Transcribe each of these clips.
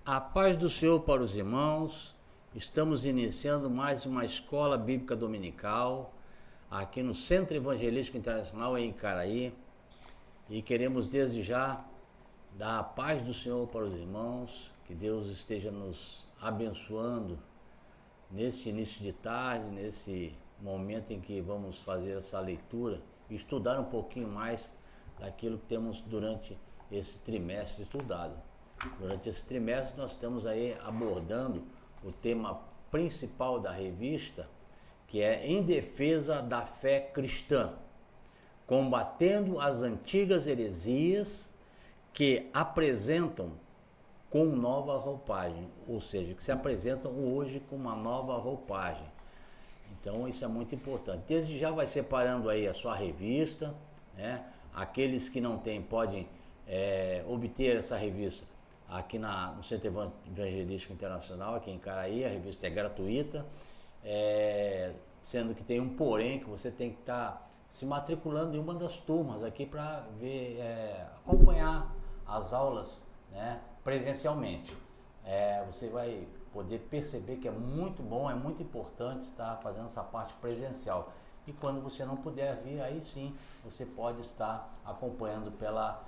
A paz do Senhor para os irmãos. Estamos iniciando mais uma escola bíblica dominical aqui no Centro Evangelístico Internacional em Icaraí e queremos desde já dar a paz do Senhor para os irmãos, que Deus esteja nos abençoando neste início de tarde, nesse momento em que vamos fazer essa leitura e estudar um pouquinho mais daquilo que temos durante esse trimestre estudado. Durante esse trimestre nós estamos aí abordando o tema principal da revista, que é Em Defesa da Fé Cristã, combatendo as antigas heresias que apresentam com nova roupagem, ou seja, que se apresentam hoje com uma nova roupagem. Então isso é muito importante. Desde já vai separando aí a sua revista, né? Aqueles que não têm podem obter essa revista aqui no Centro Evangelístico Internacional, aqui em Icaraí. A revista é gratuita, sendo que tem um porém, que você tem que estar se matriculando em uma das turmas aqui para ver, acompanhar as aulas, né, presencialmente. Você vai poder perceber que é muito bom, é muito importante estar fazendo essa parte presencial. E quando você não puder vir, aí sim você pode estar acompanhando pelo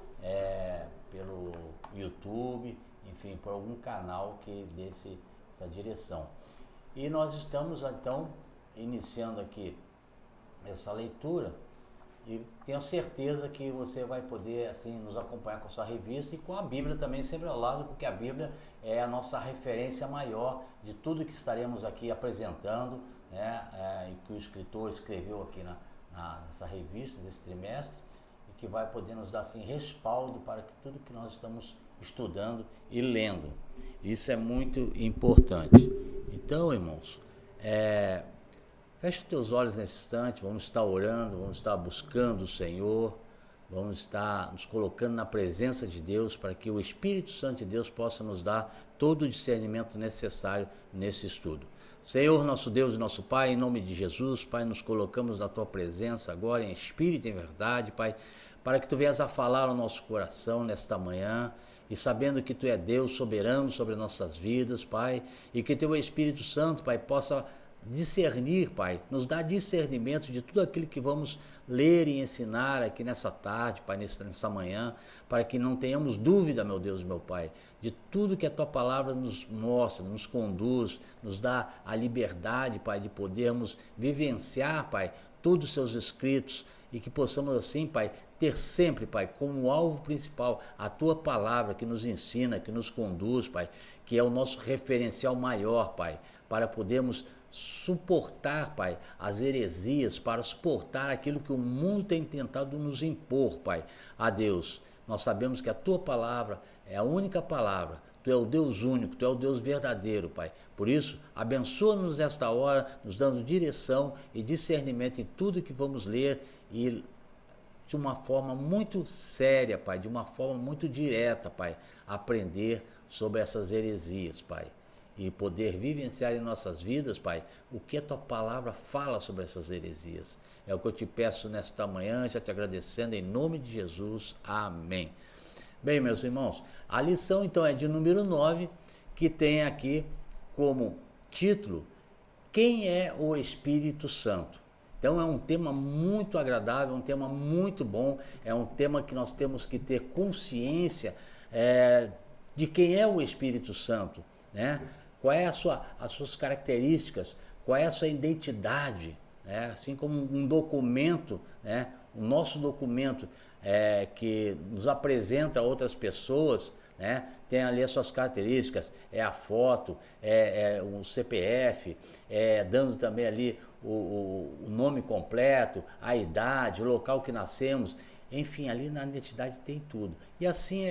YouTube, enfim, por algum canal que dê essa direção. E nós estamos então iniciando aqui essa leitura e tenho certeza que você vai poder assim nos acompanhar com a sua revista e com a Bíblia também sempre ao lado, porque a Bíblia é a nossa referência maior de tudo que estaremos aqui apresentando, né, e que o escritor escreveu aqui nessa revista desse trimestre, que vai poder nos dar assim respaldo para que tudo que nós estamos estudando e lendo. Isso é muito importante. Então, irmãos, feche os teus olhos nesse instante, vamos estar orando, vamos estar buscando o Senhor, vamos estar nos colocando na presença de Deus para que o Espírito Santo de Deus possa nos dar todo o discernimento necessário nesse estudo. Senhor, nosso Deus e nosso Pai, em nome de Jesus, Pai, nos colocamos na Tua presença agora em espírito e em verdade, Pai, para que Tu venhas a falar ao nosso coração nesta manhã, e sabendo que Tu é Deus soberano sobre nossas vidas, Pai, e que Teu Espírito Santo, Pai, possa discernir, Pai, nos dar discernimento de tudo aquilo que vamos ler e ensinar aqui nessa tarde, Pai, nessa manhã, para que não tenhamos dúvida, meu Deus, meu Pai, de tudo que a Tua palavra nos mostra, nos conduz, nos dá a liberdade, Pai, de podermos vivenciar, Pai, todos os Seus escritos e que possamos assim, Pai, ter sempre, Pai, como alvo principal a Tua palavra que nos ensina, que nos conduz, Pai, que é o nosso referencial maior, Pai, para podermos suportar, Pai, as heresias, para suportar aquilo que o mundo tem tentado nos impor, Pai, a Deus. Nós sabemos que a Tua palavra é a única palavra, Tu é o Deus único, Tu é o Deus verdadeiro, Pai. Por isso, abençoa-nos nesta hora, nos dando direção e discernimento em tudo que vamos ler e de uma forma muito séria, Pai, de uma forma muito direta, Pai, aprender sobre essas heresias, Pai, e poder vivenciar em nossas vidas, Pai, o que a Tua palavra fala sobre essas heresias. É o que eu te peço nesta manhã, já te agradecendo em nome de Jesus. Amém. Bem, meus irmãos, a lição então é de número 9, que tem aqui como título Quem é o Espírito Santo? Então é um tema muito agradável, um tema muito bom, é um tema que nós temos que ter consciência de quem é o Espírito Santo, né? Qual é as suas características, qual é a sua identidade, né? Assim como um documento, né? O nosso documento que nos apresenta a outras pessoas, né? Tem ali as suas características, a foto, o CPF, dando também ali o nome completo, a idade, o local que nascemos, enfim, ali na identidade tem tudo. E assim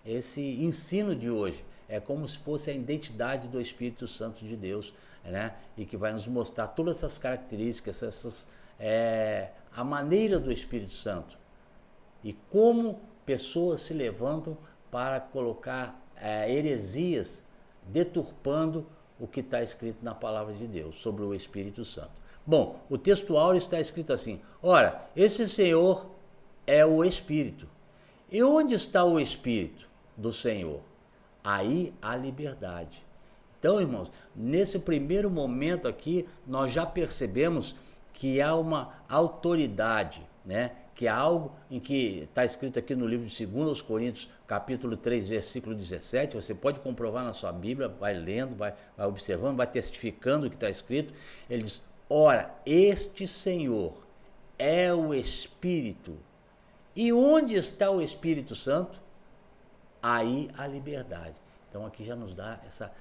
esse ensino de hoje, é como se fosse a identidade do Espírito Santo de Deus, né? E que vai nos mostrar todas essas características, a maneira do Espírito Santo e como pessoas se levantam para colocar heresias, deturpando o que está escrito na palavra de Deus sobre o Espírito Santo. Bom, o texto áureo está escrito assim: ora, esse Senhor é o Espírito. E onde está o Espírito do Senhor? aí há liberdade. Então, irmãos, nesse primeiro momento aqui, nós já percebemos que há uma autoridade, né? Que é algo em que está escrito aqui no livro de 2 Coríntios, capítulo 3, versículo 17, você pode comprovar na sua Bíblia, vai lendo, vai observando, vai testificando o que está escrito. Ele diz, ora, este Senhor é o Espírito. E onde está o Espírito Santo? Aí a liberdade. Então aqui já nos dá essa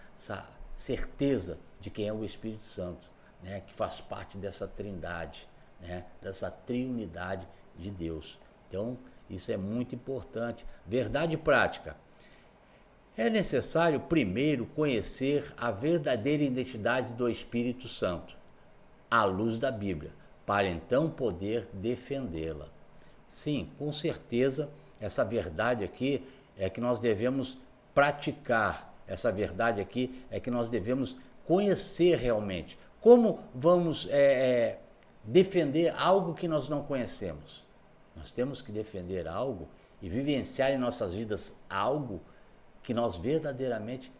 certeza de quem é o Espírito Santo, né? Que faz parte dessa trindade, né? Dessa triunidade de Deus. Então isso é muito importante. Verdade prática. É necessário primeiro conhecer a verdadeira identidade do Espírito Santo, à luz da Bíblia, para então poder defendê-la. Sim, com certeza, essa verdade aqui é que nós devemos praticar. Essa verdade aqui é que nós devemos conhecer realmente. Como vamos defender algo que nós não conhecemos? Nós temos que defender algo e vivenciar em nossas vidas algo que nós verdadeiramente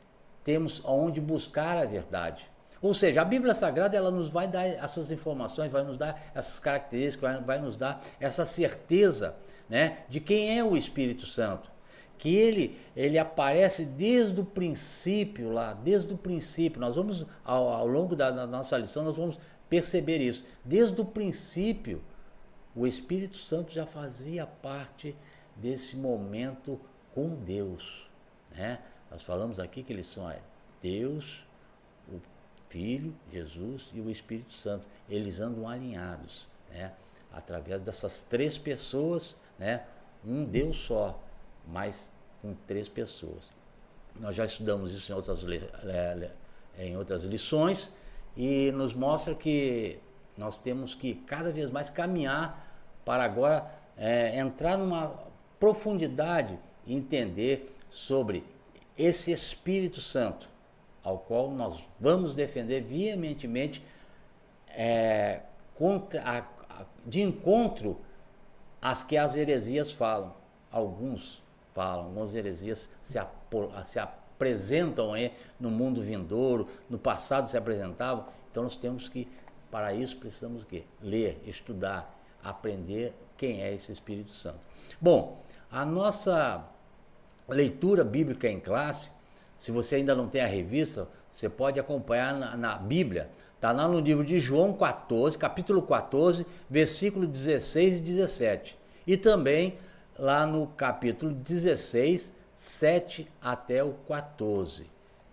temos onde buscar a verdade. Ou seja, a Bíblia Sagrada ela nos vai dar essas informações, vai nos dar essas características, vai nos dar essa certeza, né, de quem é o Espírito Santo. Que ele aparece desde o princípio lá, desde o princípio. Nós vamos, ao longo da nossa lição, nós vamos perceber isso. Desde o princípio, o Espírito Santo já fazia parte desse momento com Deus, né? Nós falamos aqui que eles são Deus, o Filho, Jesus e o Espírito Santo. Eles andam alinhados, né? Através dessas três pessoas, né? Um Deus só, mas com três pessoas. Nós já estudamos isso em outras lições e nos mostra que nós temos que cada vez mais caminhar para agora entrar numa profundidade e entender sobre esse Espírito Santo, ao qual nós vamos defender veementemente de encontro às que as heresias falam. Algumas heresias se apresentam no mundo vindouro, no passado se apresentavam. Então nós temos que, para isso, precisamos o quê? Ler, estudar, aprender quem é esse Espírito Santo. Bom, a nossa leitura bíblica em classe, se você ainda não tem a revista, você pode acompanhar na Bíblia. Está lá no livro de João 14, capítulo 14, versículo 16 e 17. E também lá no capítulo 16, 7 até o 14.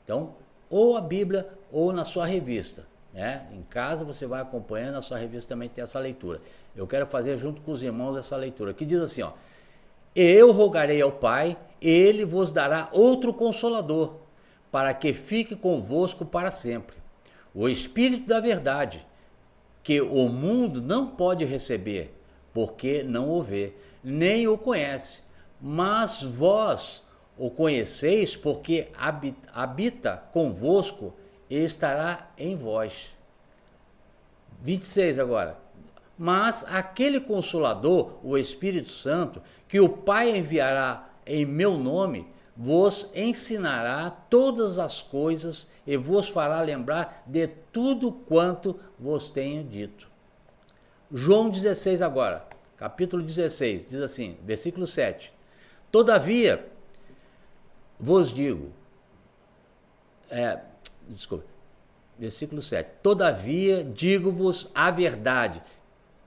Então, ou a Bíblia ou na sua revista, né? Em casa você vai acompanhando, na sua revista também tem essa leitura. Eu quero fazer junto com os irmãos essa leitura, que diz assim, ó: eu rogarei ao Pai, ele vos dará outro Consolador, para que fique convosco para sempre. O Espírito da verdade, que o mundo não pode receber, porque não o vê, nem o conhece. Mas vós o conheceis, porque habita convosco e estará em vós. 26 agora. Mas aquele Consolador, o Espírito Santo, que o Pai enviará em meu nome, vos ensinará todas as coisas e vos fará lembrar de tudo quanto vos tenho dito. João 16 agora, capítulo 16, diz assim, versículo 7. Todavia, vos digo, versículo 7. Todavia, digo-vos a verdade,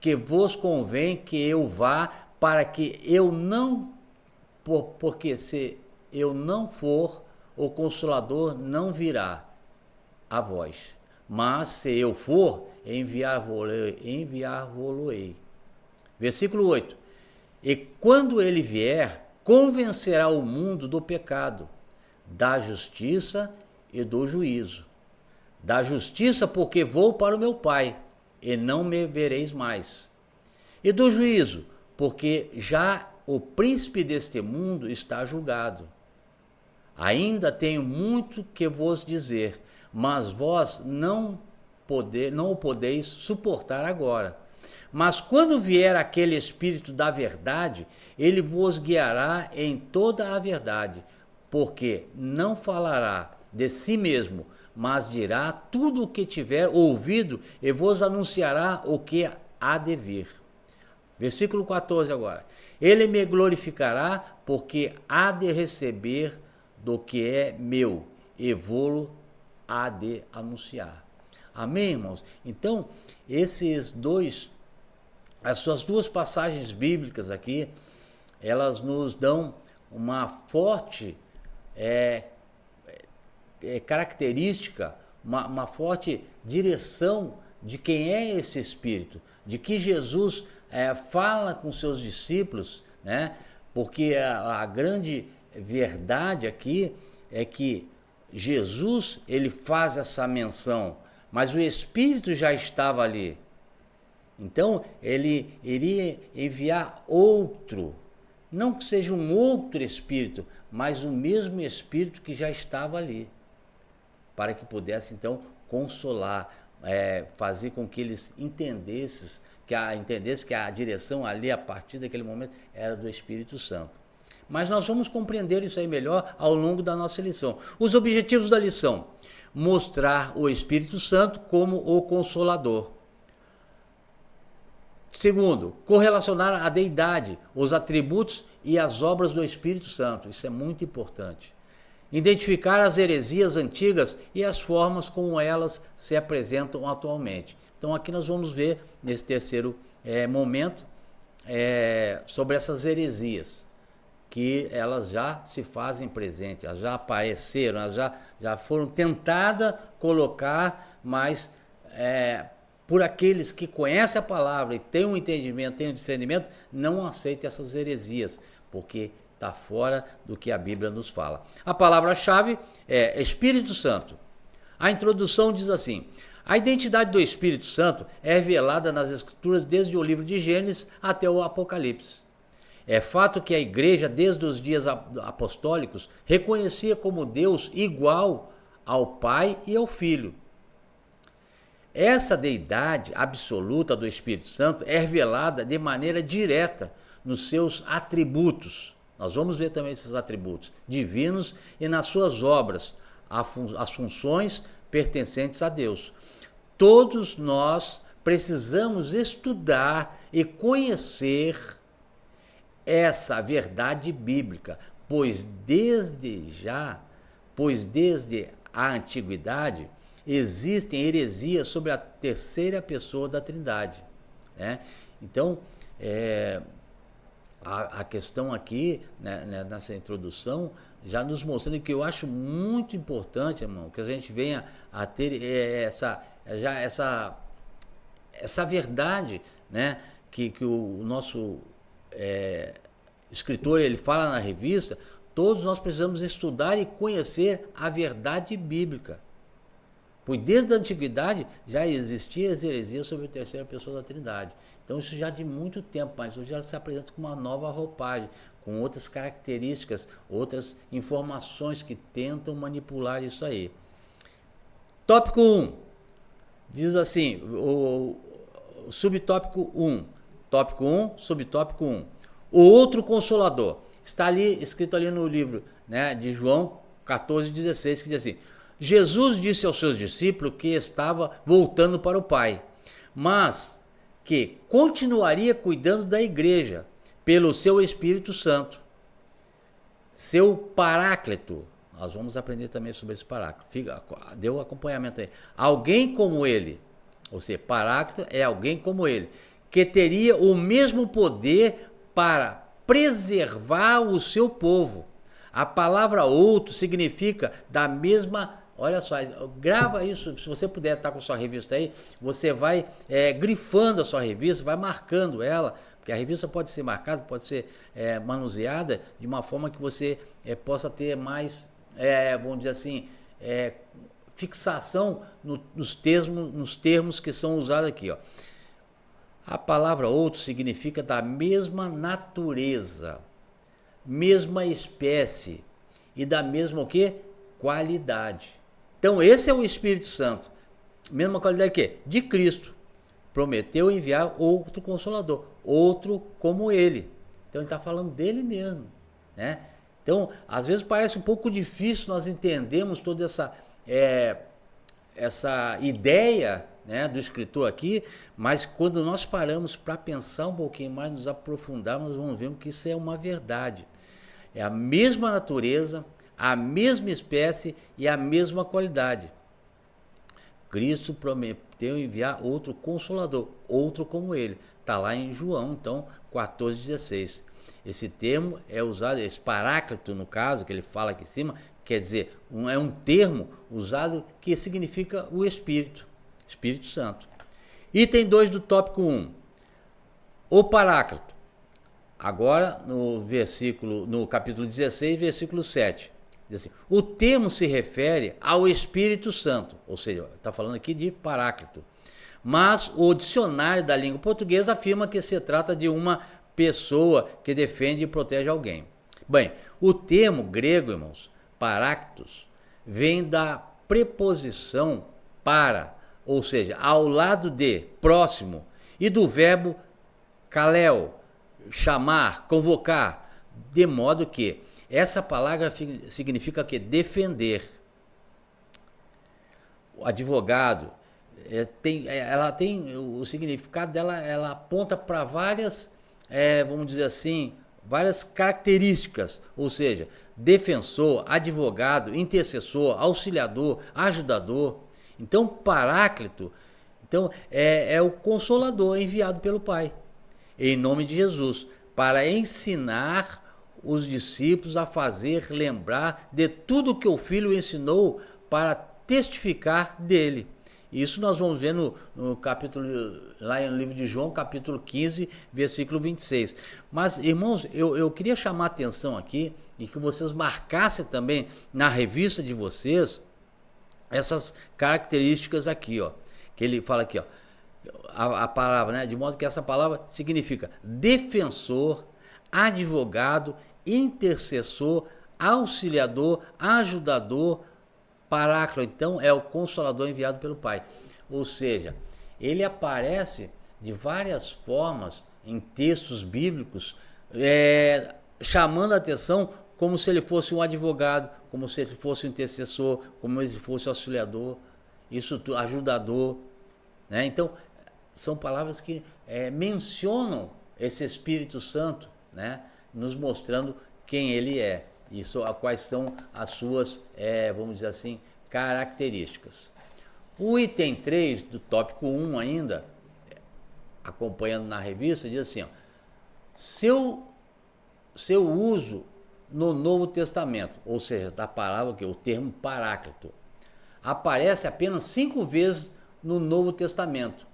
que vos convém que eu vá, para que eu não, porque se eu não for, o Consolador não virá a vós. Mas se eu for, enviar-vos-ei. Versículo 8. E quando ele vier, convencerá o mundo do pecado, da justiça e do juízo. Da justiça, porque vou para o meu Pai, e não me vereis mais. E do juízo, porque já o príncipe deste mundo está julgado. Ainda tenho muito que vos dizer, mas vós não o podeis suportar agora. Mas quando vier aquele Espírito da verdade, ele vos guiará em toda a verdade, porque não falará de si mesmo, mas dirá tudo o que tiver ouvido e vos anunciará o que há de vir. Versículo 14 agora. Ele me glorificará, porque há de receber do que é meu e vô-lo há de anunciar. Amém, irmãos? Então, as suas duas passagens bíblicas aqui, elas nos dão uma forte característica, uma forte direção de quem é esse Espírito, de que Jesus fala com seus discípulos, né? Porque a grande verdade aqui é que Jesus, ele faz essa menção, mas o Espírito já estava ali. Então, ele iria enviar outro, não que seja um outro Espírito, mas o mesmo Espírito que já estava ali, para que pudesse, então, consolar, fazer com que eles entendessem que a direção ali, a partir daquele momento, era do Espírito Santo. Mas nós vamos compreender isso aí melhor ao longo da nossa lição. Os objetivos da lição: mostrar o Espírito Santo como o Consolador. Segundo, correlacionar a deidade, os atributos e as obras do Espírito Santo. Isso é muito importante. Identificar as heresias antigas e as formas como elas se apresentam atualmente. Então aqui nós vamos ver, nesse terceiro momento, sobre essas heresias, que elas já se fazem presente, elas já apareceram, elas já foram tentadas colocar, mas por aqueles que conhecem a palavra e têm um entendimento, têm um discernimento, não aceitem essas heresias, porque está fora do que a Bíblia nos fala. A palavra-chave é Espírito Santo. A introdução diz assim: a identidade do Espírito Santo é revelada nas Escrituras desde o livro de Gênesis até o Apocalipse. É fato que a igreja, desde os dias apostólicos, reconhecia como Deus igual ao Pai e ao Filho. Essa deidade absoluta do Espírito Santo é revelada de maneira direta nos seus atributos. Nós vamos ver também esses atributos divinos e nas suas obras, as funções pertencentes a Deus. Todos nós precisamos estudar e conhecer essa verdade bíblica, pois desde a antiguidade existem heresias sobre a terceira pessoa da Trindade, né? Então, a questão aqui, né, nessa introdução, já nos mostrando que eu acho muito importante, irmão, que a gente venha a ter essa verdade, né, que o nosso escritor ele fala na revista. Todos nós precisamos estudar e conhecer a verdade bíblica, pois desde a antiguidade já existia as heresias sobre a terceira pessoa da Trindade. Então isso já de muito tempo, mas hoje ela se apresenta com uma nova roupagem, com outras características, outras informações que tentam manipular isso aí. Tópico 1, diz assim, o subtópico 1, tópico 1, subtópico 1. O outro Consolador. Está ali, escrito ali no livro, né, de João 14,16, que diz assim: Jesus disse aos seus discípulos que estava voltando para o Pai, mas que continuaria cuidando da igreja pelo seu Espírito Santo, seu Paráclito. Nós vamos aprender também sobre esse Paráclito. Deu um acompanhamento aí. Alguém como ele, ou seja, Paráclito é alguém como ele, que teria o mesmo poder para preservar o seu povo. A palavra outro significa da mesma. Olha só, grava isso, se você puder estar com a sua revista aí, você vai grifando a sua revista, vai marcando ela, porque a revista pode ser marcada, pode ser manuseada de uma forma que você possa ter mais, vamos dizer assim, fixação nos termos que são usados aqui, ó. A palavra outro significa da mesma natureza, mesma espécie e da mesma o quê? Qualidade. Então esse é o Espírito Santo. Mesma qualidade que? De Cristo. Prometeu enviar outro Consolador, outro como ele. Então ele está falando dele mesmo, né? Então, às vezes parece um pouco difícil nós entendermos toda essa ideia, né, do escritor aqui, mas quando nós paramos para pensar um pouquinho mais, nos aprofundarmos, nós vamos ver que isso é uma verdade. É a mesma natureza, a mesma espécie e a mesma qualidade. Cristo prometeu enviar outro consolador, outro como ele. Está lá em João, então, 14,16. Esse termo é usado, esse paráclito, no caso, que ele fala aqui em cima, quer dizer, é um termo usado que significa o Espírito, Espírito Santo. Item 2 do tópico 1. O paráclito. Agora, no capítulo 16, versículo 7. Diz assim, o termo se refere ao Espírito Santo, ou seja, está falando aqui de paráclito. Mas o dicionário da língua portuguesa afirma que se trata de uma pessoa que defende e protege alguém. Bem, o termo grego, irmãos, paráclitos, vem da preposição para, ou seja, ao lado de, próximo, e do verbo kaleo, chamar, convocar, de modo que essa palavra significa que defender. O advogado, ela tem o significado dela, ela aponta para várias, vamos dizer assim, várias características, ou seja, defensor, advogado, intercessor, auxiliador, ajudador. Então, paráclito, então, é o consolador enviado pelo Pai, em nome de Jesus, para ensinar os discípulos a fazer lembrar de tudo que o Filho ensinou, para testificar dele. Isso nós vamos ver no capítulo, lá no livro de João, capítulo 15, versículo 26. Mas, irmãos, eu queria chamar a atenção aqui e que vocês marcassem também na revista de vocês essas características aqui, ó, que ele fala aqui, ó, a palavra, né, de modo que essa palavra significa defensor, advogado, intercessor, auxiliador, ajudador, paráclito, então é o consolador enviado pelo Pai. Ou seja, ele aparece de várias formas em textos bíblicos, chamando a atenção como se ele fosse um advogado, como se ele fosse um intercessor, como se ele fosse um auxiliador, isso ajudador, né? Então, são palavras que mencionam esse Espírito Santo, né, nos mostrando quem ele é e quais são as suas, vamos dizer assim, características. O item 3 do tópico 1 ainda, acompanhando na revista, diz assim, ó, seu uso no Novo Testamento, ou seja, da palavra, o termo paráclito, aparece apenas 5 vezes no Novo Testamento,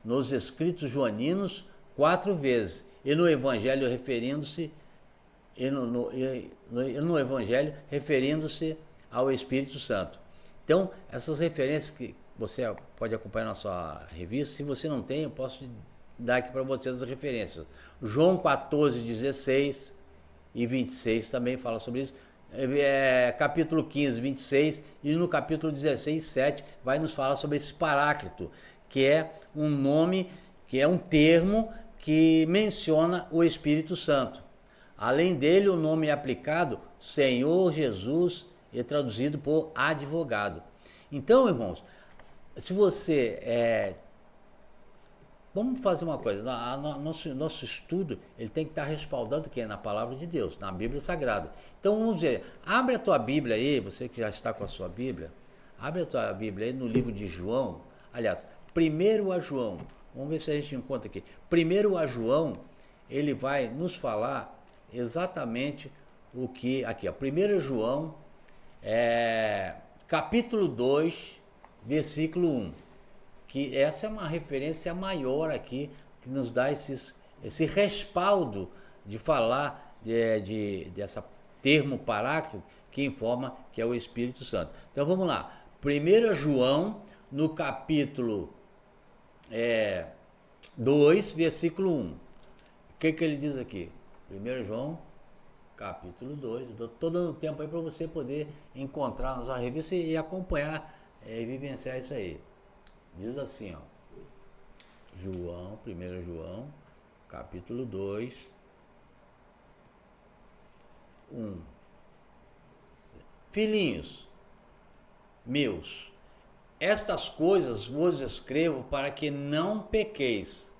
nos escritos joaninos 4 vezes, e no Evangelho referindo-se no Evangelho referindo-se ao Espírito Santo. Então, essas referências que você pode acompanhar na sua revista, se você não tem, eu posso dar aqui para vocês as referências. João 14, 16 e 26 também fala sobre isso. Capítulo 15, 26 e no capítulo 16, 7 vai nos falar sobre esse paráclito, que é um nome, que é um termo que menciona o Espírito Santo. Além dele, o nome é aplicado Senhor Jesus e traduzido por advogado. Então, irmãos, se você... vamos fazer uma coisa, nosso estudo ele tem que estar respaldado na palavra de Deus, na Bíblia Sagrada. Então, vamos ver, abre a tua Bíblia aí, você que já está com a sua Bíblia, abre a tua Bíblia aí no livro de João, aliás, 1 a João, vamos ver se a gente encontra aqui. 1 a João, ele vai nos falar exatamente o que aqui, ó, 1 João, capítulo 2, versículo 1, que essa é uma referência maior aqui, que nos dá esse respaldo de falar dessa termo paráclito, que informa que é o Espírito Santo. Então vamos lá, 1 João, no capítulo 2, versículo 1, o que ele diz aqui? 1 João, capítulo 2, estou dando tempo aí para você poder encontrar na sua revista e acompanhar e vivenciar isso aí. Diz assim, ó, 1 João, capítulo 2, 1. filhinhos meus, estas coisas vos escrevo para que não pequeis.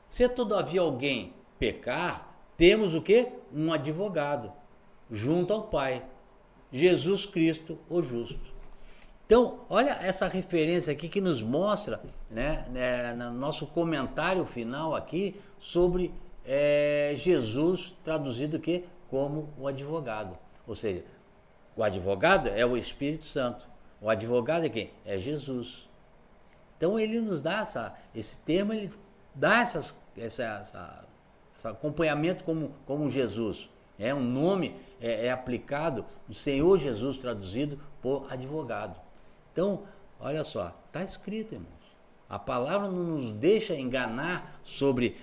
Se todavia alguém pecar, temos o quê? Um advogado junto ao Pai, Jesus Cristo, o justo. Então, olha essa referência aqui que nos mostra, no nosso comentário final aqui, sobre Jesus traduzido aqui como o advogado. Ou seja, o advogado é o Espírito Santo. O advogado é quem? É Jesus. Então ele nos dá esse termo, ele dá esse acompanhamento como Jesus. Um nome é aplicado no Senhor Jesus traduzido por advogado. Então, olha só, está escrito, irmãos. A palavra não nos deixa enganar sobre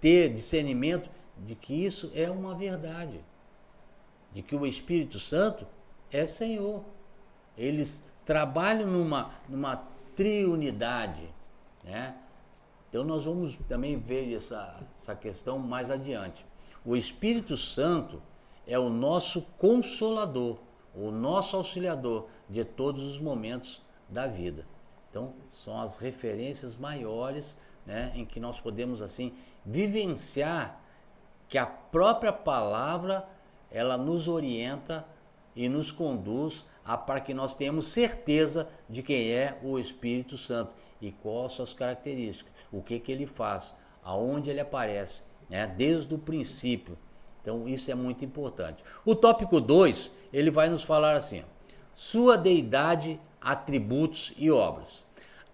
ter discernimento de que isso é uma verdade, de que o Espírito Santo é Senhor. Eles trabalham numa triunidade, né? Então nós vamos também ver essa questão mais adiante. O Espírito Santo é o nosso consolador, o nosso auxiliador de todos os momentos da vida. Então são as referências maiores, né, em que nós podemos assim vivenciar que a própria palavra ela nos orienta e nos conduz para que nós tenhamos certeza de quem é o Espírito Santo e quais suas características, o que ele faz, aonde ele aparece, né, desde o princípio. Então isso é muito importante. O tópico 2, ele vai nos falar assim: sua deidade, atributos e obras.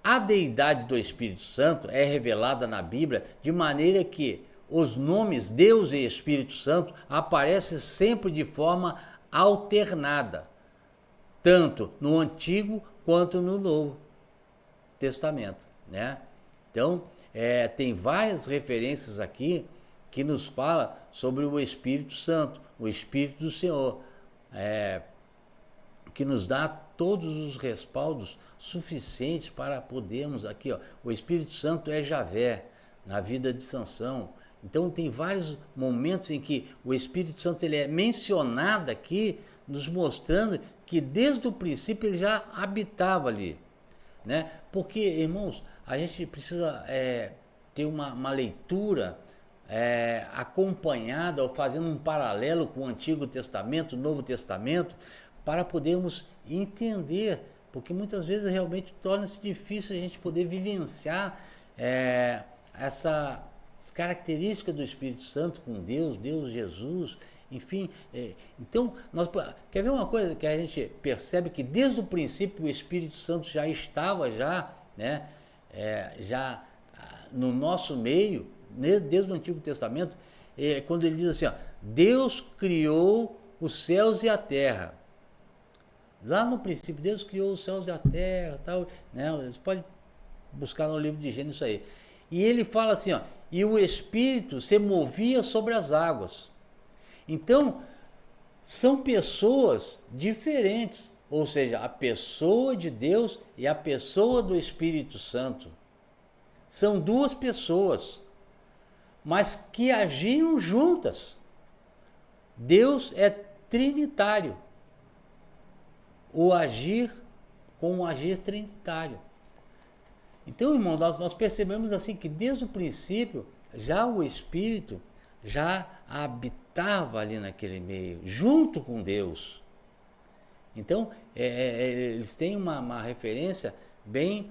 A deidade do Espírito Santo é revelada na Bíblia de maneira que os nomes Deus e Espírito Santo aparecem sempre de forma alternada, tanto no Antigo quanto no Novo Testamento, né? Então, tem várias referências aqui que nos fala sobre o Espírito Santo, o Espírito do Senhor, que nos dá todos os respaldos suficientes para podermos aqui, o Espírito Santo é Javé na vida de Sansão. Então tem vários momentos em que o Espírito Santo ele é mencionado aqui, nos mostrando que desde o princípio ele já habitava ali, né? Porque, irmãos, a gente precisa ter uma leitura acompanhada ou fazendo um paralelo com o Antigo Testamento, o Novo Testamento, para podermos entender, porque muitas vezes realmente torna-se difícil a gente poder vivenciar essas características do Espírito Santo com Deus, Jesus, enfim. Então, quer ver uma coisa que a gente percebe que desde o princípio o Espírito Santo já estava né, já no nosso meio, desde o Antigo Testamento, quando ele diz assim, Deus criou os céus e a terra. Lá no princípio, Deus criou os céus e a terra, tal, né? Você pode buscar no livro de Gênesis isso aí. E ele fala assim, e o Espírito se movia sobre as águas. Então, são pessoas diferentes, ou seja, a pessoa de Deus e a pessoa do Espírito Santo. São duas pessoas, mas que agiam juntas. Deus é trinitário. O agir com o agir trinitário. Então, irmão, nós percebemos assim que desde o princípio já o Espírito já habitava ali naquele meio, junto com Deus. Então, eles têm uma referência bem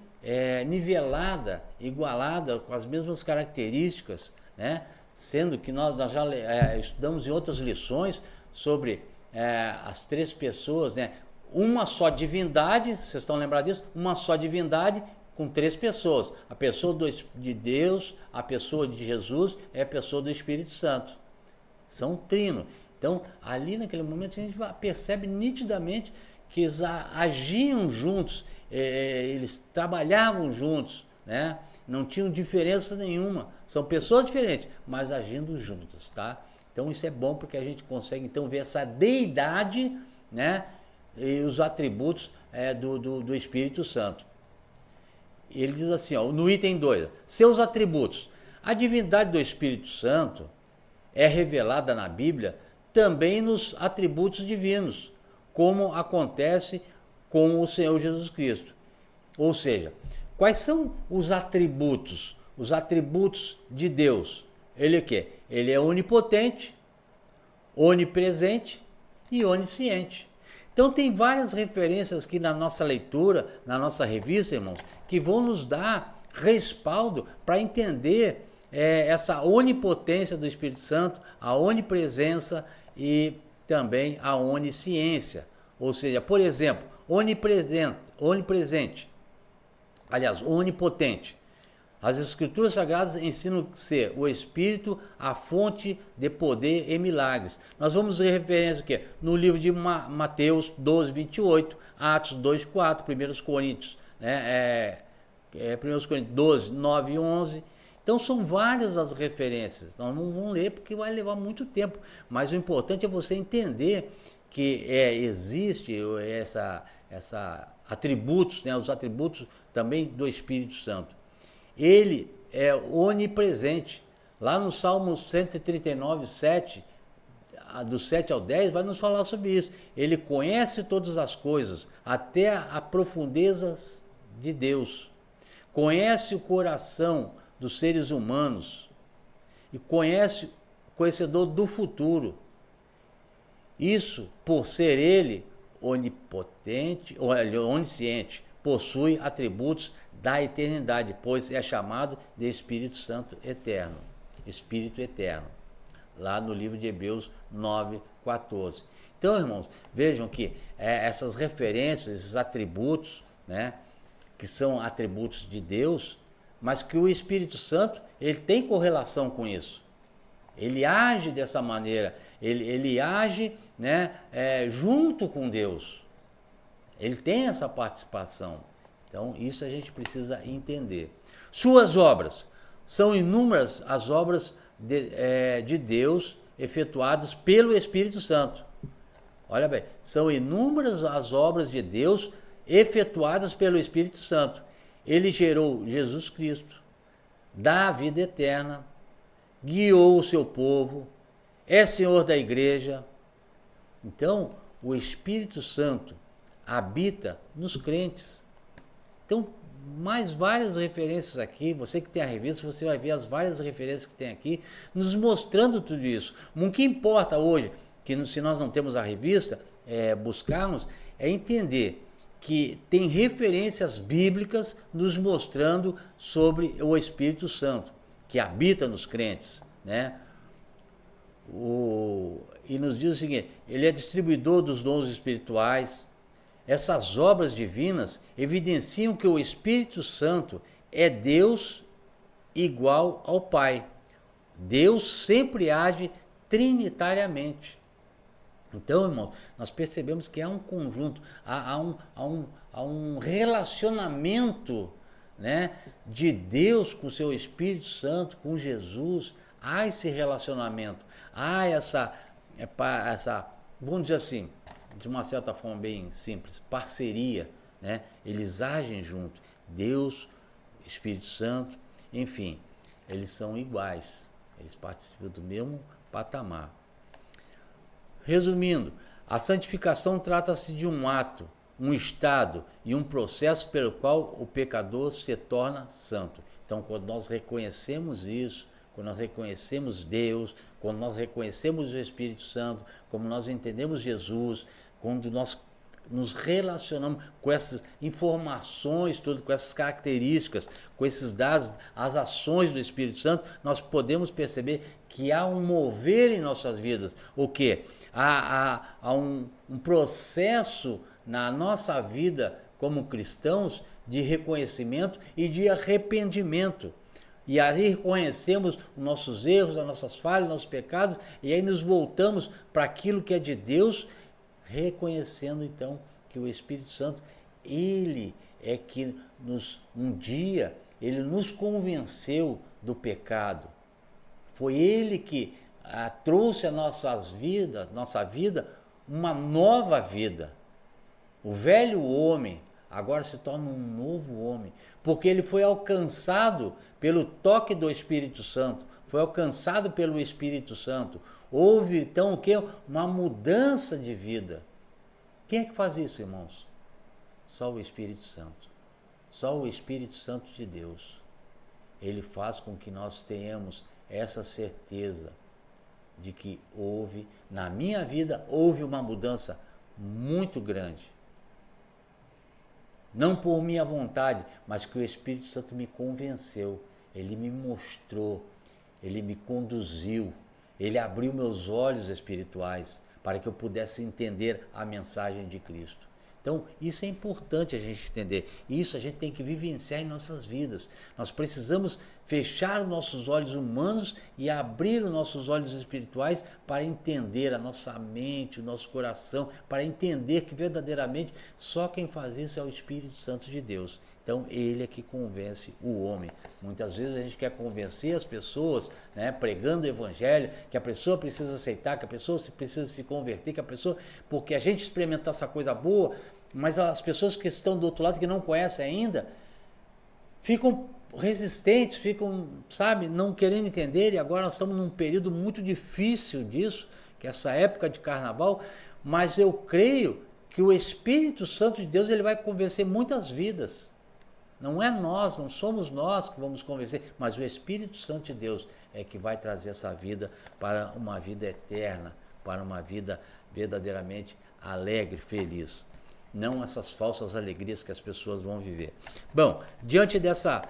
nivelada, igualada, com as mesmas características, né? Sendo que nós já estudamos em outras lições sobre as três pessoas, né? Uma só divindade, vocês estão lembrados disso? Uma só divindade com três pessoas. A pessoa de Deus, a pessoa de Jesus e a pessoa do Espírito Santo. São trino. Então, ali naquele momento a gente percebe nitidamente que eles agiam juntos, eles trabalhavam juntos, né? Não tinham diferença nenhuma. São pessoas diferentes, mas agindo juntas, tá? Então isso é bom porque a gente consegue então ver essa deidade, né? E os atributos do Espírito Santo. Ele diz assim, no item 2, seus atributos. A divindade do Espírito Santo é revelada na Bíblia também nos atributos divinos, como acontece com o Senhor Jesus Cristo. Ou seja, quais são os atributos? Os atributos de Deus. Ele é o quê? Ele é onipotente, onipresente e onisciente. Então tem várias referências aqui na nossa leitura, na nossa revista, irmãos, que vão nos dar respaldo para entender essa onipotência do Espírito Santo, a onipresença e também a onisciência. Ou seja, por exemplo, onipresente, aliás, onipotente. As Escrituras Sagradas ensinam ser o Espírito a fonte de poder e milagres. Nós vamos ver referência aqui no livro de Mateus 12, 28, Atos 2, 4, 1 Coríntios, 1 Coríntios 12, 9 e 11. Então são várias as referências. Nós não vamos ler porque vai levar muito tempo. Mas o importante é você entender que existe atributos, os atributos também do Espírito Santo. Ele é onipresente. Lá no Salmo 139, 7, do 7 ao 10, vai nos falar sobre isso. Ele conhece todas as coisas, até as profundezas de Deus. Conhece o coração dos seres humanos e conhecedor do futuro. Isso, por ser ele onipotente, ou onisciente, possui atributos da eternidade, pois é chamado de Espírito Santo eterno, Espírito eterno, lá no livro de Hebreus 9, 14. Então, irmãos, vejam que essas referências, esses atributos, que são atributos de Deus, mas que o Espírito Santo, ele tem correlação com isso. Ele age dessa maneira, ele age junto com Deus. Ele tem essa participação. Então, isso a gente precisa entender. Suas obras. São inúmeras as obras de Deus efetuadas pelo Espírito Santo. Olha bem, são inúmeras as obras de Deus efetuadas pelo Espírito Santo. Ele gerou Jesus Cristo, dá a vida eterna, guiou o seu povo, é Senhor da igreja. Então, o Espírito Santo habita nos crentes. Então, mais várias referências aqui, você que tem a revista, você vai ver as várias referências que tem aqui, nos mostrando tudo isso. O que importa hoje, que se nós não temos a revista, buscarmos, é entender que tem referências bíblicas nos mostrando sobre o Espírito Santo, que habita nos crentes, E nos diz o seguinte, ele é distribuidor dos dons espirituais. Essas obras divinas evidenciam que o Espírito Santo é Deus igual ao Pai. Deus sempre age trinitariamente. Então, irmãos, nós percebemos que há um conjunto, há um relacionamento de Deus com o seu Espírito Santo, com Jesus. Há esse relacionamento, há essa, vamos dizer assim, de uma certa forma bem simples, parceria, Eles agem junto, Deus, Espírito Santo, enfim, eles são iguais, eles participam do mesmo patamar. Resumindo, a santificação trata-se de um ato, um estado e um processo pelo qual o pecador se torna santo. Então, quando nós reconhecemos isso, quando nós reconhecemos Deus, quando nós reconhecemos o Espírito Santo, como nós entendemos Jesus, quando nós nos relacionamos com essas informações, tudo, com essas características, com esses dados, as ações do Espírito Santo, nós podemos perceber que há um mover em nossas vidas. O quê? Há um processo na nossa vida como cristãos de reconhecimento e de arrependimento. E aí reconhecemos os nossos erros, as nossas falhas, os nossos pecados, e aí nos voltamos para aquilo que é de Deus, reconhecendo então que o Espírito Santo, ele é que um dia, ele nos convenceu do pecado. Foi ele que trouxe a nossa vida uma nova vida. O velho homem agora se torna um novo homem, porque ele foi alcançado pelo toque do Espírito Santo, foi alcançado pelo Espírito Santo. Houve então o quê? Uma mudança de vida. Quem é que faz isso, irmãos? Só o Espírito Santo. Só o Espírito Santo de Deus. Ele faz com que nós tenhamos essa certeza de que na minha vida, houve uma mudança muito grande. Não por minha vontade, mas que o Espírito Santo me convenceu. Ele me mostrou, ele me conduziu, ele abriu meus olhos espirituais para que eu pudesse entender a mensagem de Cristo. Então, isso é importante a gente entender. Isso a gente tem que vivenciar em nossas vidas. Nós precisamos fechar os nossos olhos humanos e abrir os nossos olhos espirituais para entender a nossa mente, o nosso coração, para entender que verdadeiramente só quem faz isso é o Espírito Santo de Deus. Então, ele é que convence o homem. Muitas vezes a gente quer convencer as pessoas, né, pregando o evangelho, que a pessoa precisa aceitar, que a pessoa precisa se converter, que a pessoa, porque a gente experimentar essa coisa boa, mas as pessoas que estão do outro lado, que não conhecem ainda, ficam resistentes, ficam, sabe, não querendo entender. E agora nós estamos num período muito difícil disso, que é essa época de carnaval, mas eu creio que o Espírito Santo de Deus ele vai convencer muitas vidas. Não é nós, não somos nós que vamos convencer, mas o Espírito Santo de Deus é que vai trazer essa vida para uma vida eterna, para uma vida verdadeiramente alegre, feliz. Não essas falsas alegrias que as pessoas vão viver. Bom, diante dessa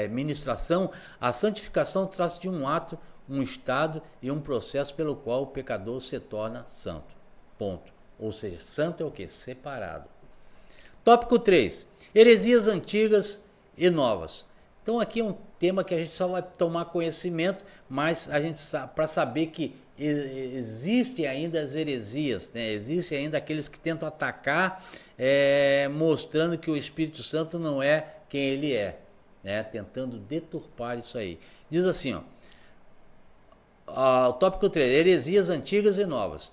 ministração, a santificação trata de um ato, um estado e um processo pelo qual o pecador se torna santo. Ponto. Ou seja, santo é o quê? Separado. Tópico 3. Heresias antigas e novas. Então aqui é um tema que a gente só vai tomar conhecimento, mas a gente para saber que existem ainda as heresias, né? Existem ainda aqueles que tentam atacar, mostrando que o Espírito Santo não é quem ele é, né? Tentando deturpar isso aí. Diz assim, o tópico 3, heresias antigas e novas.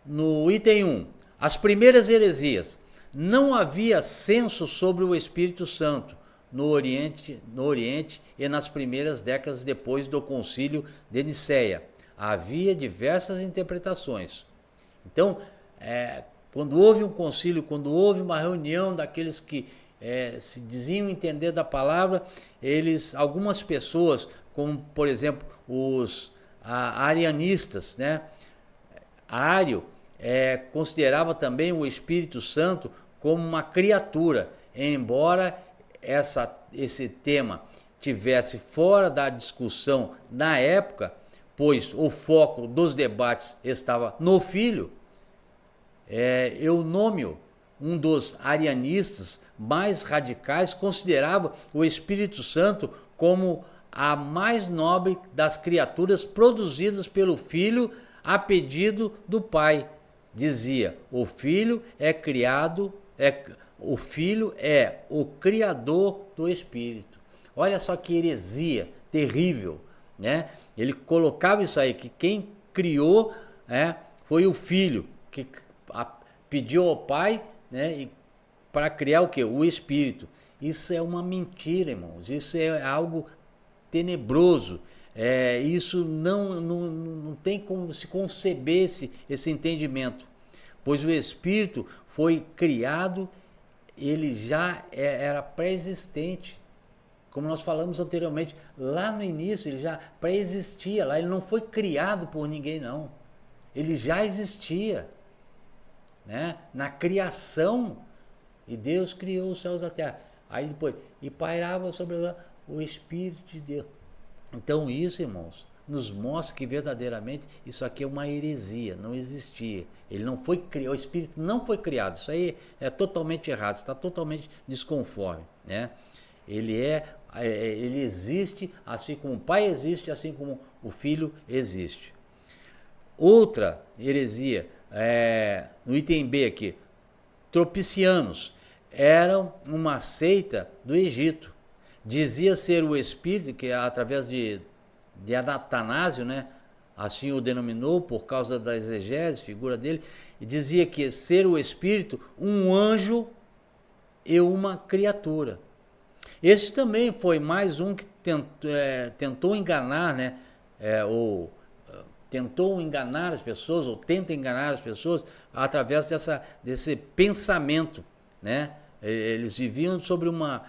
No item 1, as primeiras heresias. Não havia censo sobre o Espírito Santo no Oriente e nas primeiras décadas depois do Concílio de Nicéia. Havia diversas interpretações. Então, quando houve um concílio, quando houve uma reunião daqueles que se diziam entender da palavra, algumas pessoas, como por exemplo os arianistas, né? Ário considerava também o Espírito Santo como uma criatura, embora esse tema tivesse fora da discussão na época, pois o foco dos debates estava no Filho. Eunômio, um dos arianistas mais radicais, considerava o Espírito Santo como a mais nobre das criaturas produzidas pelo Filho a pedido do Pai. Dizia, o Filho é o Criador do Espírito. Olha só que heresia terrível, né? Ele colocava isso aí, que quem criou foi o Filho, que pediu ao Pai, né, para criar o quê? O Espírito. Isso é uma mentira, irmãos. Isso é algo tenebroso. Isso não tem como se conceber esse entendimento, pois o Espírito foi criado, ele já era pré-existente, como nós falamos anteriormente, lá no início ele já pré-existia, lá ele não foi criado por ninguém não, ele já existia, né? Na criação, e Deus criou os céus e a terra, aí depois, e pairava sobre o Espírito de Deus. Então isso, irmãos, nos mostra que verdadeiramente isso aqui é uma heresia, não existia. Ele não foi criado, o Espírito não foi criado. Isso aí é totalmente errado, está totalmente desconforme, né? Ele existe assim como o Pai existe, assim como o Filho existe. Outra heresia, no item B aqui, tropicianos, eram uma seita do Egito. Dizia ser o Espírito, que através de Atanásio, né, assim o denominou por causa da exegese, figura dele, e dizia que ser o Espírito um anjo e uma criatura. Esse também foi mais um que tentou enganar, né, ou tentou enganar as pessoas, ou tenta enganar as pessoas, através desse pensamento, né? Eles viviam sobre uma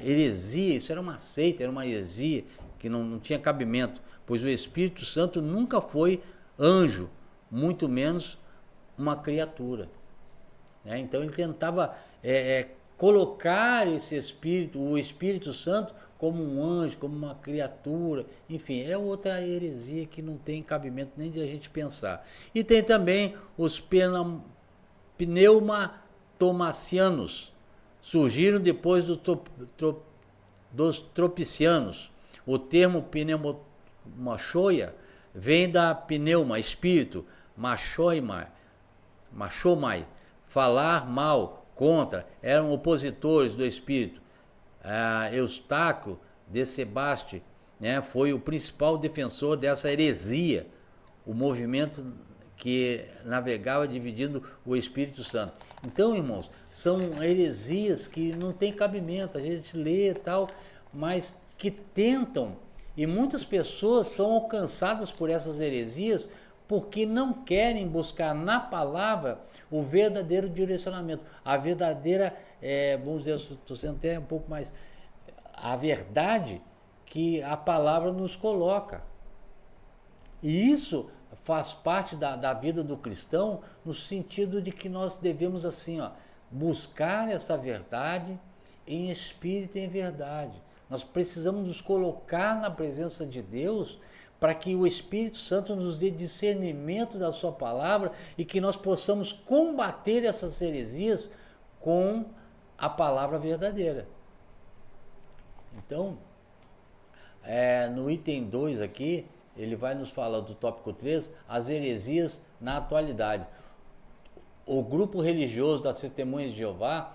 heresia, isso era uma seita, era uma heresia, que não tinha cabimento, pois o Espírito Santo nunca foi anjo, muito menos uma criatura. Né? Então ele tentava colocar esse Espírito, o Espírito Santo, como um anjo, como uma criatura, enfim, é outra heresia que não tem cabimento nem de a gente pensar. E tem também os pneumatomacianos, surgiram depois dos tropicianos. O termo pneumachoia vem da pneuma, espírito, machomai, falar mal, contra, eram opositores do espírito. Eustáquio de Sebaste, né, foi o principal defensor dessa heresia, o movimento que navegava dividindo o Espírito Santo. Então, irmãos, são heresias que não tem cabimento, a gente lê e tal, mas que tentam, e muitas pessoas são alcançadas por essas heresias porque não querem buscar na palavra o verdadeiro direcionamento, a verdadeira, vamos dizer, estou sendo até um pouco mais, a verdade que a palavra nos coloca. E isso faz parte da vida do cristão, no sentido de que nós devemos assim, buscar essa verdade em espírito e em verdade. Nós precisamos nos colocar na presença de Deus para que o Espírito Santo nos dê discernimento da sua palavra e que nós possamos combater essas heresias com a palavra verdadeira. Então, no item 2 aqui, ele vai nos falar do tópico 3, as heresias na atualidade. O grupo religioso das Testemunhas de Jeová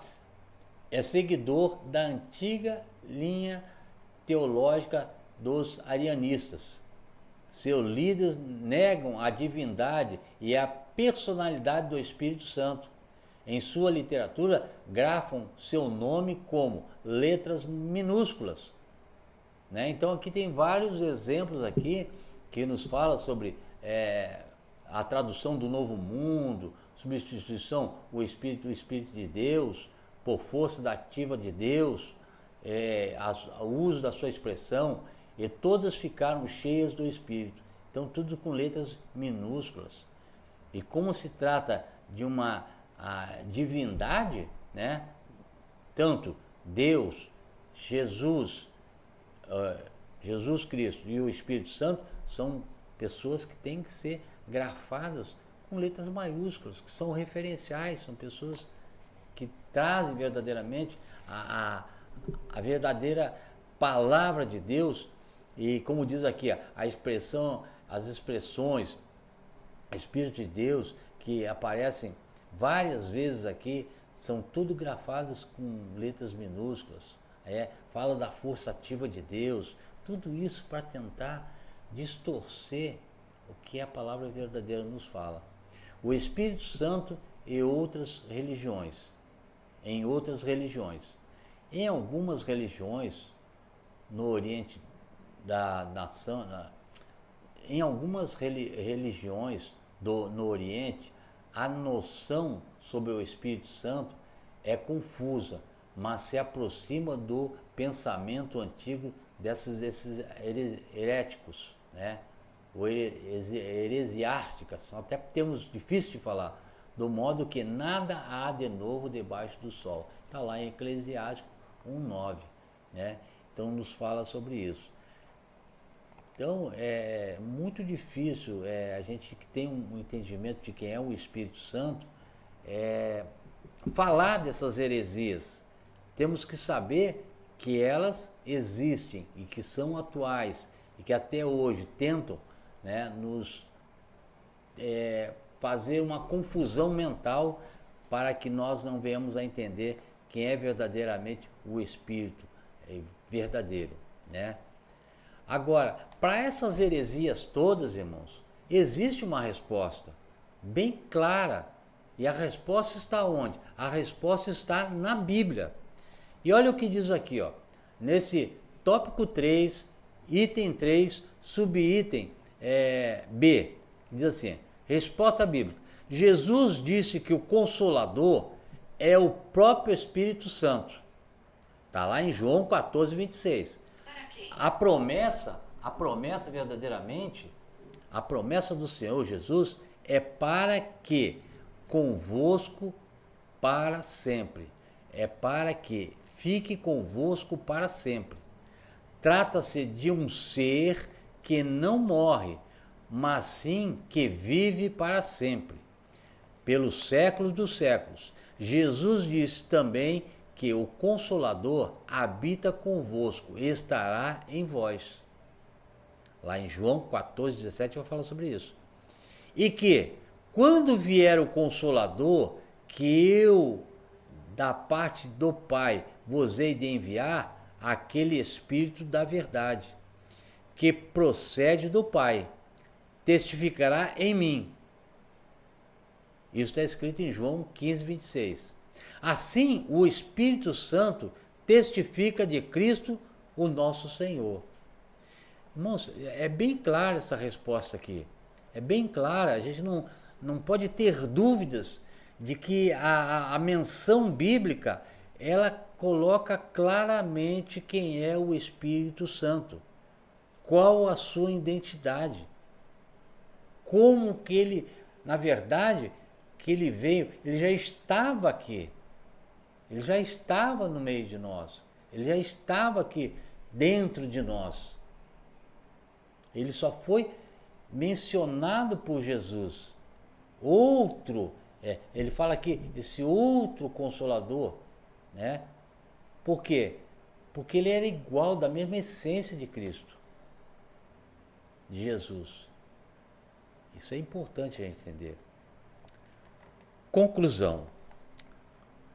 é seguidor da antiga linha teológica dos arianistas. Seus líderes negam a divindade e a personalidade do Espírito Santo. Em sua literatura, grafam seu nome como letras minúsculas. Né? Então aqui tem vários exemplos aqui que nos fala sobre a tradução do Novo Mundo, substituição o Espírito de Deus por força da ativa de Deus, o uso da sua expressão, e todas ficaram cheias do Espírito. Então tudo com letras minúsculas. E como se trata de uma divindade, né? Tanto Deus, Jesus Cristo e o Espírito Santo são pessoas que têm que ser grafadas com letras maiúsculas, que são referenciais, são pessoas que trazem verdadeiramente a verdadeira palavra de Deus. E como diz aqui, as expressões Espírito de Deus que aparecem várias vezes aqui, são tudo grafadas com letras minúsculas. Fala da força ativa de Deus, tudo isso para tentar distorcer o que a palavra verdadeira nos fala. O Espírito Santo e outras religiões. Em outras religiões. Em algumas religiões, no Oriente da nação, em algumas religiões no Oriente, a noção sobre o Espírito Santo é confusa, mas se aproxima do pensamento antigo desses heréticos, né? Ou heresiásticas, são até termos difíceis de falar, do modo que nada há de novo debaixo do sol. Está lá em Eclesiástico 1:9, né? Então nos fala sobre isso. Então é muito difícil a gente que tem um entendimento de quem é o Espírito Santo falar dessas heresias. Temos que saber que elas existem e que são atuais e que até hoje tentam, né, nos fazer uma confusão mental para que nós não venhamos a entender quem é verdadeiramente o Espírito verdadeiro, né? Agora, para essas heresias todas, irmãos, existe uma resposta bem clara. E a resposta está onde? A resposta está na Bíblia. E olha o que diz aqui, nesse tópico 3, item 3, subitem B. Diz assim, resposta bíblica. Jesus disse que o Consolador é o próprio Espírito Santo. Está lá em João 14, 26. A promessa verdadeiramente, a promessa do Senhor Jesus é para que convosco para sempre. É para que fique convosco para sempre. Trata-se de um ser que não morre, mas sim que vive para sempre, pelos séculos dos séculos. Jesus disse também que o Consolador habita convosco e estará em vós. Lá em João 14, 17 vai falar sobre isso. E que, quando vier o Consolador, que eu, da parte do Pai, vos hei de enviar, aquele Espírito da verdade, que procede do Pai, testificará em mim. Isso está escrito em João 15, 26. Assim, o Espírito Santo testifica de Cristo, o nosso Senhor. Irmãos, é bem clara essa resposta aqui. É bem clara, a gente não pode ter dúvidas de que a menção bíblica, ela coloca claramente quem é o Espírito Santo. Qual a sua identidade. Como que ele, na verdade, que ele veio, ele já estava aqui. Ele já estava no meio de nós. Ele já estava aqui dentro de nós. Ele só foi mencionado por Jesus. Ele fala aqui, esse outro Consolador, né? Por quê? Porque ele era igual, da mesma essência de Cristo, de Jesus. Isso é importante a gente entender. Conclusão.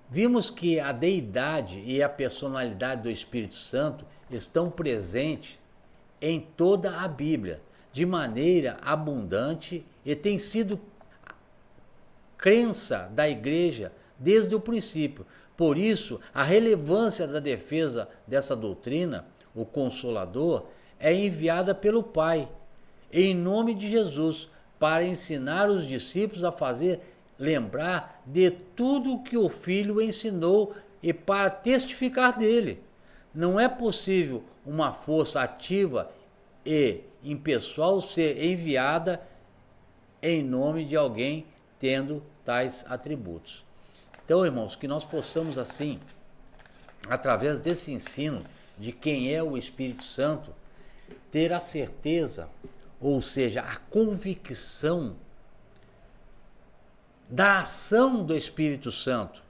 Vimos que a deidade e a personalidade do Espírito Santo estão presentes em toda a Bíblia, de maneira abundante, e tem sido crença da igreja desde o princípio. Por isso, a relevância da defesa dessa doutrina, o Consolador, é enviada pelo Pai, em nome de Jesus, para ensinar os discípulos a fazer lembrar de tudo o que o Filho ensinou e para testificar dele. Não é possível uma força ativa e impessoal ser enviada em nome de alguém tendo tais atributos. Então, irmãos, que nós possamos assim, através desse ensino de quem é o Espírito Santo, ter a certeza, ou seja, a convicção da ação do Espírito Santo,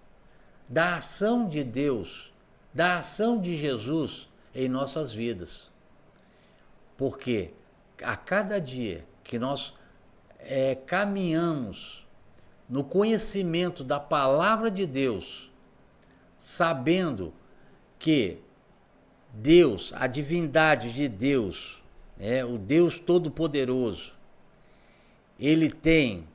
da ação de Deus, da ação de Jesus em nossas vidas. Porque a cada dia que nós caminhamos no conhecimento da palavra de Deus, sabendo que Deus, a divindade de Deus, o Deus Todo-Poderoso, ele tem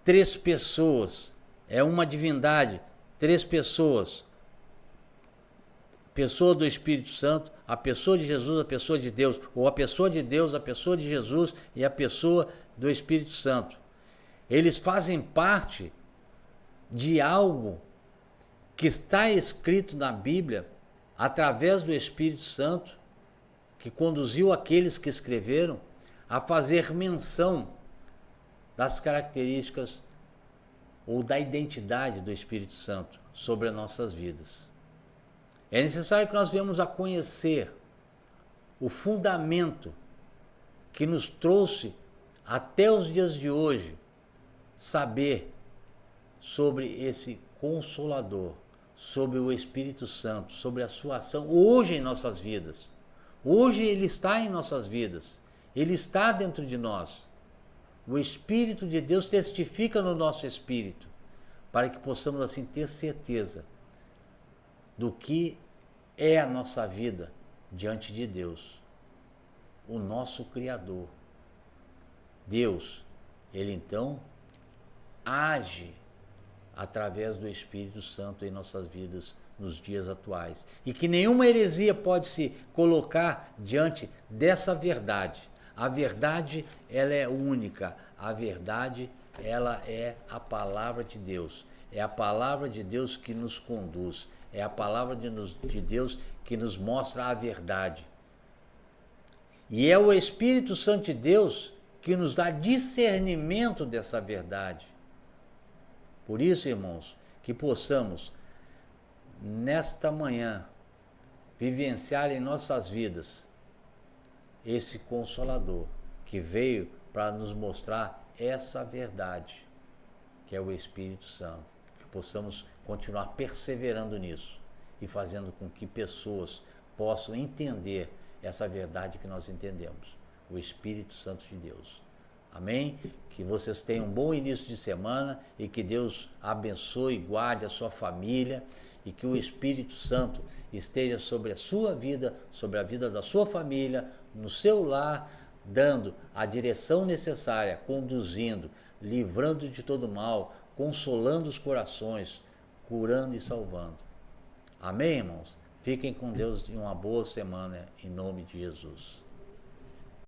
3 pessoas, é uma divindade, 3 pessoas. Pessoa do Espírito Santo, a pessoa de Jesus, a pessoa de Deus, ou a pessoa de Deus, a pessoa de Jesus e a pessoa do Espírito Santo. Eles fazem parte de algo que está escrito na Bíblia através do Espírito Santo, que conduziu aqueles que escreveram a fazer menção das características ou da identidade do Espírito Santo sobre as nossas vidas. É necessário que nós venhamos a conhecer o fundamento que nos trouxe até os dias de hoje, saber sobre esse Consolador, sobre o Espírito Santo, sobre a sua ação hoje em nossas vidas. Hoje ele está em nossas vidas, ele está dentro de nós. O Espírito de Deus testifica no nosso espírito, para que possamos assim ter certeza do que é a nossa vida diante de Deus, o nosso Criador. Deus, ele então age através do Espírito Santo em nossas vidas nos dias atuais. E que nenhuma heresia pode se colocar diante dessa verdade. A verdade, ela é única. A verdade, ela é a palavra de Deus. É a palavra de Deus que nos conduz. É a palavra de Deus que nos mostra a verdade. E é o Espírito Santo de Deus que nos dá discernimento dessa verdade. Por isso, irmãos, que possamos, nesta manhã, vivenciar em nossas vidas esse Consolador que veio para nos mostrar essa verdade, que é o Espírito Santo. Que possamos continuar perseverando nisso e fazendo com que pessoas possam entender essa verdade que nós entendemos, o Espírito Santo de Deus. Amém? Que vocês tenham um bom início de semana e que Deus abençoe e guarde a sua família e que o Espírito Santo esteja sobre a sua vida, sobre a vida da sua família, no seu lar, dando a direção necessária, conduzindo, livrando de todo mal, consolando os corações, curando e salvando. Amém, irmãos? Fiquem com Deus e uma boa semana, em nome de Jesus.